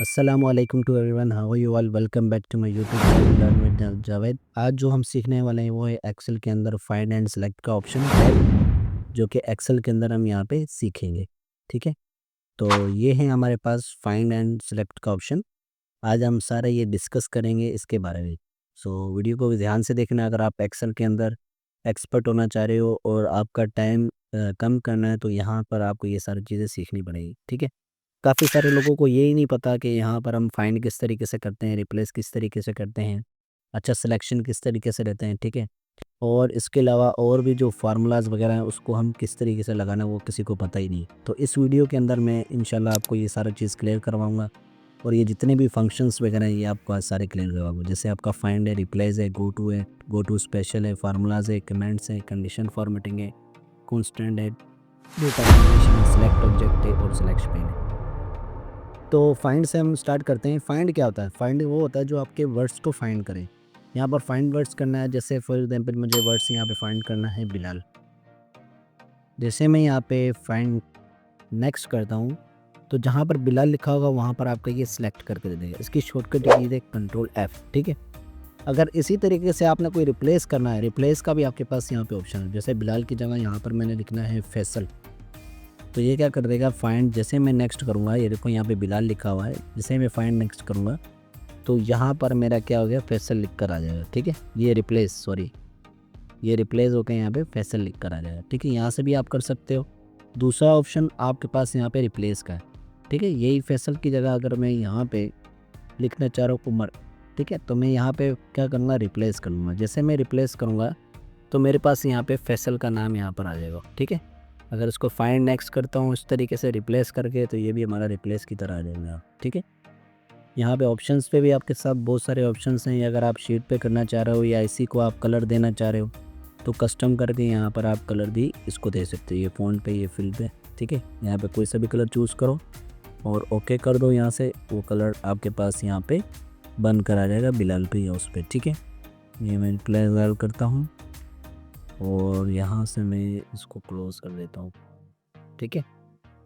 अस्सलाम वालेकुम to everyone, how are you all? Welcome back to my YouTube channel learn with Javed. आज जो हम सीखने वाले हैं वो है एक्सेल के अंदर फाइंड एंड सेलेक्ट का ऑप्शन है, जो कि एक्सेल के अंदर हम यहाँ पे सीखेंगे। ठीक है, तो ये है हमारे पास फाइंड एंड सेलेक्ट का ऑप्शन। आज हम सारा ये डिस्कस करेंगे इसके बारे में। सो वीडियो को ध्यान से देखना। अगर आप एक्सेल के अंदर एक्सपर्ट होना चाह रहे हो और आपका टाइम कम करना है, तो यहाँ पर आपको ये सारी चीज़ें सीखनी पड़ेगी। ठीक है, काफ़ी सारे लोगों को यही नहीं पता कि यहाँ पर हम फाइंड किस तरीके से करते हैं, रिप्लेस किस तरीके से करते हैं, अच्छा सिलेक्शन किस तरीके से रहते हैं। ठीक है, और इसके अलावा और भी जो फार्मूलाज़ वगैरह हैं उसको हम किस तरीके से लगाना है वो किसी को पता ही नहीं। तो इस वीडियो के अंदर मैं इंशाल्लाह आपको ये सारा चीज़ क्लियर करवाऊँगा, और ये जितने भी फंक्शंस वगैरह हैं ये आपको आज सारे क्लियर करवाऊँगा। जैसे आपका फाइंड है, रिप्लेस है, गो टू स्पेशल है, फार्मूलाज़ है, कमेंट्स है, कंडीशन फॉर्मेटिंग है, कांस्टेंट है, डेटा मैनिपुलेशन है, सिलेक्ट ऑब्जेक्ट है और सिलेक्शन है। तो फाइंड से हम स्टार्ट करते हैं। फाइंड क्या होता है? फाइंड वो होता है जो आपके वर्ड्स को फाइंड करे। यहाँ पर फाइंड वर्ड्स करना है। जैसे फॉर एग्जांपल मुझे वर्ड्स यहाँ पे फाइंड करना है बिलाल। जैसे मैं यहाँ पे फाइंड नेक्स्ट करता हूँ, तो जहाँ पर बिलाल लिखा होगा वहाँ पर आपका ये सिलेक्ट करके दे देगा। इसकी शॉर्टकट कीज़ है कंट्रोल एफ। ठीक है, अगर इसी तरीके से आपने कोई रिप्लेस करना है, रिप्लेस का भी आपके पास यहाँ पे ऑप्शन है। जैसे बिलाल की जगह यहाँ पर मैंने लिखना है फैसल, तो ये क्या कर देगा फाइंड। जैसे मैं नेक्स्ट करूँगा, ये देखो यहाँ पे बिलाल लिखा हुआ है, जैसे मैं फाइंड नेक्स्ट करूँगा तो यहाँ पर मेरा क्या हो गया, फैसल लिख कर आ जाएगा। ठीक है, ये रिप्लेस होकर यहाँ पे फैसल लिख कर आ जाएगा। ठीक है, यहाँ से भी आप कर सकते हो। दूसरा ऑप्शन आपके पास यहाँ पे रिप्लेस का है। ठीक है, यही फैसल की जगह अगर मैं यहाँ पे लिखना चाह रहा हूँ उमर, ठीक है, तो मैं यहाँ पे क्या करूँगा, रिप्लेस कर लूँगा। जैसे मैं रिप्लेस करूँगा तो मेरे पास यहाँ पे फैसल का नाम यहाँ पर आ जाएगा। ठीक है, अगर इसको फाइंड नेक्स्ट करता हूँ इस तरीके से रिप्लेस करके, तो ये भी हमारा रिप्लेस की तरह आ जाएगा। ठीक है, यहाँ पे ऑप्शंस पे भी आपके साथ बहुत सारे ऑप्शंस हैं। अगर आप शीट पे करना चाह रहे हो या इसी को आप कलर देना चाह रहे हो, तो कस्टम करके यहाँ पर आप कलर भी इसको दे सकते हो। ये फ़ॉन्ट पे, ये फिल पे। ठीक है, यहाँ पे कोई सा भी कलर चूज़ करो और ओके कर दो। यहाँ से वो कलर आपके पास यहाँ पे बन कर आ जाएगा बिलाल पे या उस पर। ठीक है, ये मैं रिप्लेस करता हूँ और यहाँ से मैं इसको क्लोज़ कर देता हूँ। ठीक है,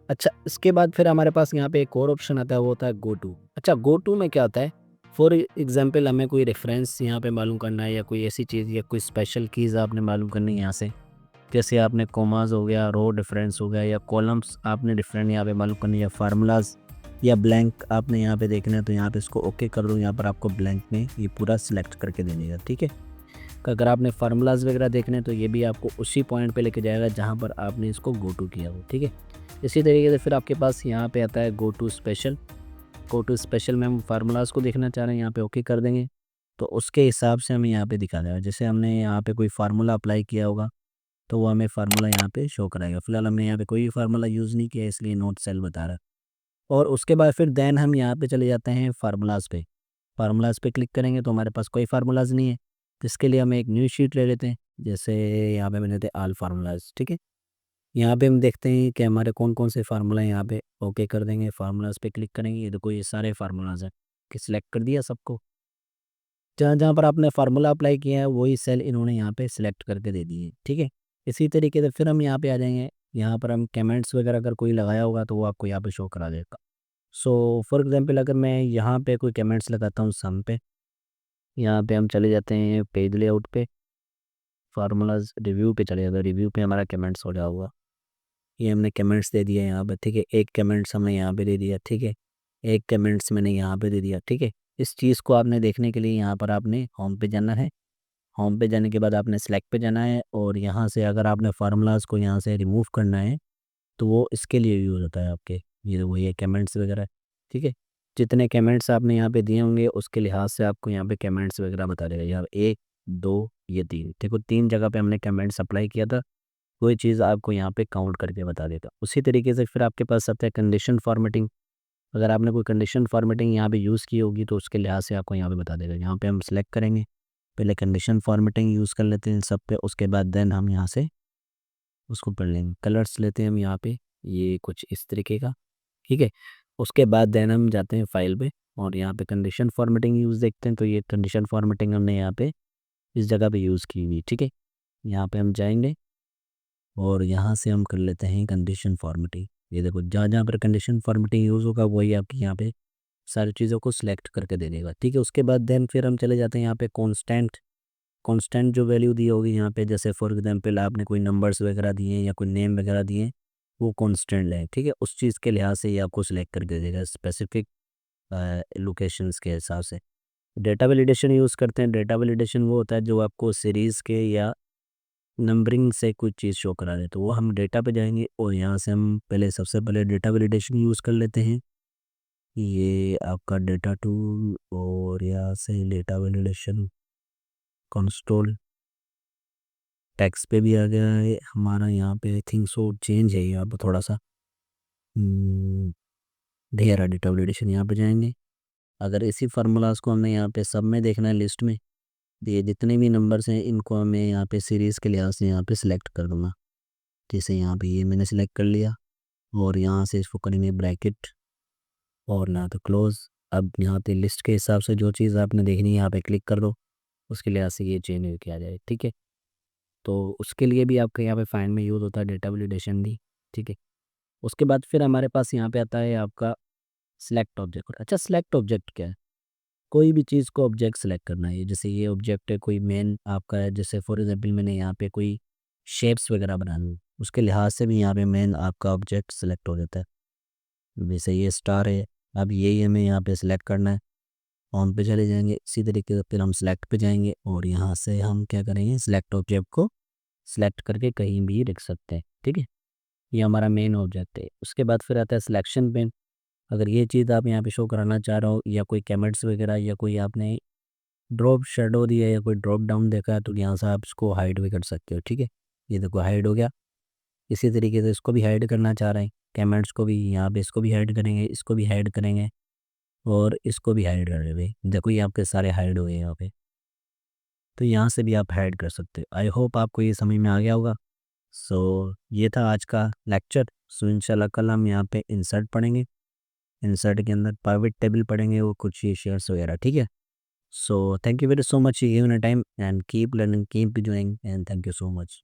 अच्छा, इसके बाद फिर हमारे पास यहाँ पे एक और ऑप्शन आता है, वो होता है गो टू। अच्छा, गो टू में क्या होता है, फॉर एग्जांपल हमें कोई रेफरेंस यहाँ पे मालूम करना है या कोई ऐसी चीज़ या कोई स्पेशल कीज़ आपने मालूम करनी है यहाँ से। जैसे आपने कोमास हो गया, रो डिफरेंस हो गया, या कॉलम्स आपने डिफरेंट यहाँ पे मालूम करनी है, या फार्मूलाज या ब्लैंक आपने यहाँ पे देखना है, तो यहाँ पे इसको ओके कर दो। यहाँ पर आपको ब्लैंक में ये पूरा सिलेक्ट करके दे देगा। ठीक है, अगर आपने फार्मूलाज वगैरह देखने हैं तो ये भी आपको उसी पॉइंट पे लेके जाएगा जहाँ पर आपने इसको गो टू किया हो। ठीक है, इसी तरीके से फिर आपके पास यहाँ पे आता है go to special. Go to special में हम फार्मूलाज को देखना चाह रहे हैं, यहाँ पे ओके कर देंगे तो उसके हिसाब से हमें यहाँ पे दिखा देगा। जैसे हमने यहाँ पे कोई फार्मूला अप्लाई किया होगा तो वो हमें फार्मूला यहाँ पे शो कराएगा। फिलहाल हमने यहाँ पे कोई फार्मूला यूज़ नहीं किया, इसलिए नोट सेल बता रहा है। और उसके बाद फिर देन हम यहाँ पे चले जाते हैं फार्मूलाज पे। फार्मूलाज पे क्लिक करेंगे तो हमारे पास कोई फार्मूलाज नहीं है, तो इसके लिए हम एक न्यू शीट ले लेते हैं। जैसे यहाँ पे मैंने लेते हैं ऑल फार्मूलाज। ठीक है, यहाँ पे हम देखते हैं कि हमारे कौन कौन से फार्मूला हैं। यहाँ पे ओके कर देंगे, फार्मूलाज पे क्लिक करेंगे। ये देखो ये सारे फार्मूलाज हैं कि सिलेक्ट कर दिया सबको। जहाँ जहाँ पर आपने फार्मूला अप्लाई किया है वही सेल इन्होंने यहाँ पे सिलेक्ट करके दे दिए। ठीक है, इसी तरीके से फिर हम यहाँ पे आ जाएंगे। यहाँ पर हम कमेंट्स वगैरह अगर कोई लगाया होगा तो वो आपको यहाँ पे शो करा देगा। सो फॉर एग्जांपल अगर मैं यहाँ पे कोई कमेंट्स लगाता हूँ सम पे, यहाँ पे हम चले जाते हैं पेज लेआउट पे, फार्मूलाज रिव्यू पे चले जाते हैं। रिव्यू पे हमारा कमेंट्स हो जाएगा होगा। ये हमने कमेंट्स दे दिया यहाँ पे। ठीक है, एक कमेंट्स हमने यहाँ पे दे दिया। ठीक है, एक कमेंट्स मैंने यहाँ पे दे दिया। ठीक है, इस चीज़ को आपने देखने के लिए यहाँ पर आपने होम पे जाना है। होम पे जाने के बाद आपने सेलेक्ट पे जाना है, और यहाँ से अगर आपने फार्मूलाज़ को यहाँ से रिमूव करना है तो वो इसके लिए यूज़ होता है आपके। ये वो ये कमेंट्स वगैरह। ठीक है, जितने कमेंट्स आपने यहाँ पे दिए होंगे उसके लिहाज से आपको यहाँ पे कमेंट्स वगैरह बता देगा। यहाँ 1 2 ये 3, देखो 3 जगह पे हमने कमेंट्स अप्लाई किया था, कोई चीज़ आपको यहाँ पे काउंट करके बता देगा। उसी तरीके से फिर आपके पास आता है कंडीशन फॉर्मेटिंग। अगर आपने कोई कंडीशन फॉर्मेटिंग यहाँ पे यूज़ की होगी तो उसके लिहाज से आपको यहाँ पे बता देगा। यहाँ पे हम सेलेक्ट करेंगे, पहले कंडीशन फॉर्मेटिंग यूज़ कर लेते हैं सब पे, उसके बाद देन हम यहाँ से उसको पढ़ लेंगे। कलर्स लेते हैं हम यहाँ पे, ये कुछ इस तरीके का। ठीक है, उसके बाद देन हम जाते हैं फाइल पे और यहाँ पे कंडीशन फॉर्मेटिंग यूज़ देखते हैं। तो ये कंडीशन फॉर्मेटिंग हमने यहाँ पे इस जगह पे यूज़ की हुई। ठीक है, यहाँ पे हम जाएंगे और यहाँ से हम कर लेते हैं कंडीशन फॉर्मेटिंग। ये देखो जहाँ जहाँ पर कंडीशन फॉर्मेटिंग यूज़ होगा वही आपकी यहाँ पे सारी चीज़ों को सिलेक्ट करके दे देगा। ठीक है, उसके बाद देन फिर हम चले जाते हैं यहाँ पे कांस्टेंट। कांस्टेंट जो वैल्यू दी होगी यहाँ पे, जैसे फॉर एग्जांपल आपने कोई नंबर्स वगैरह दिए हैं या कोई नेम वगैरह दिए हैं, वो कांस्टेंट है। ठीक है, उस चीज़ के लिहाज से ये आपको सिलेक्ट करके दे देगा स्पेसिफिक लोकेशंस के हिसाब से। डेटा वैलिडेशन यूज़ करते हैं। डेटा वैलिडेशन वो होता है जो आपको सीरीज़ के या नंबरिंग से कुछ चीज़ शो करा दे। तो वो हम डेटा पे जाएंगे और यहाँ से हम पहले सबसे पहले डेटा वैलिडेशन यूज़ कर लेते हैं। ये आपका डेटा टूल और यहाँ से डेटा वैलिडेशन कंसोल टेक्स्ट पे भी आ गया है हमारा। यहाँ पे आई थिंक सो चेंज है यहाँ पर थोड़ा सा। ढेर डेटा वैलिडेशन यहाँ पे जाएंगे। अगर इसी फार्मूलाज को हमें यहाँ पे सब में देखना है लिस्ट में, तो ये जितने भी नंबर्स हैं इनको हमें यहाँ पे सीरीज़ के लिहाज से यहाँ पे सिलेक्ट कर दूँगा। जैसे यहाँ पे ये मैंने सिलेक्ट कर लिया और यहाँ से इसको करेंगे ब्रैकेट और ना तो क्लोज। अब यहाँ पे लिस्ट के हिसाब से जो चीज़ आपने देखनी है यहाँ पे क्लिक कर दो, उसके लिहाज से ये चेंज हो किया जाए। ठीक है, तो उसके लिए भी आपके यहाँ पे फाइंड में यूज़ होता है डेटा वैलिडेशन भी। ठीक है, उसके बाद फिर हमारे पास यहाँ पे आता है आपका सिलेक्ट ऑब्जेक्ट। अच्छा, सिलेक्ट ऑब्जेक्ट क्या है? कोई भी चीज़ को ऑब्जेक्ट सेलेक्ट करना है। जैसे ये ऑब्जेक्ट है, कोई मेन आपका है, जैसे फॉर एग्जांपल मैंने यहाँ पे कोई शेप्स वगैरह बनानी है, उसके लिहाज से भी यहाँ पे मेन आपका ऑब्जेक्ट सेलेक्ट हो जाता है। जैसे ये स्टार है, अब यही हमें यहाँ पे सिलेक्ट करना है। ऑन पे चले जाएंगे, इसी तरीके से फिर हम सिलेक्ट पे जाएंगे और यहाँ से हम क्या करेंगे, सिलेक्ट ऑब्जेक्ट को सिलेक्ट करके कहीं भी रख सकते हैं। ठीक है, ये हमारा मेन ऑब्जेक्ट है। उसके बाद फिर आता है सिलेक्शन पेन। अगर ये चीज़ आप यहाँ पे शो कराना चाह रहे हो या कोई कैमेट्स वगैरह या कोई आपने ड्रॉप शेडो दिया या कोई ड्रॉप डाउन देखा है, तो यहाँ से आप इसको हाइड भी कर सकते हो। ठीक है, ये देखो हाइड हो गया। इसी तरीके से इसको भी हाइड करना चाह रहे हैं, कैमेट्स को भी यहाँ पे इसको भी हाइड करेंगे, इसको भी हाइड करेंगे और इसको भी हाइड कर रहे। देखो ये आपके सारे हाइड हुए हैं यहाँ पे, तो यहाँ से भी आप हाइड कर सकते हो। आई होप आपको ये समझ में आ गया होगा। सो ये था आज का लेक्चर। सो इंशाल्लाह कल हम यहाँ पे इंसर्ट पढ़ेंगे। इंसर्ट के अंदर प्राइवेट टेबल पढ़ेंगे, वो कुछ ये शेयर्स वगैरह। ठीक है, so thank you very so much for giving a time and keep learning, keep doing, and thank you so much.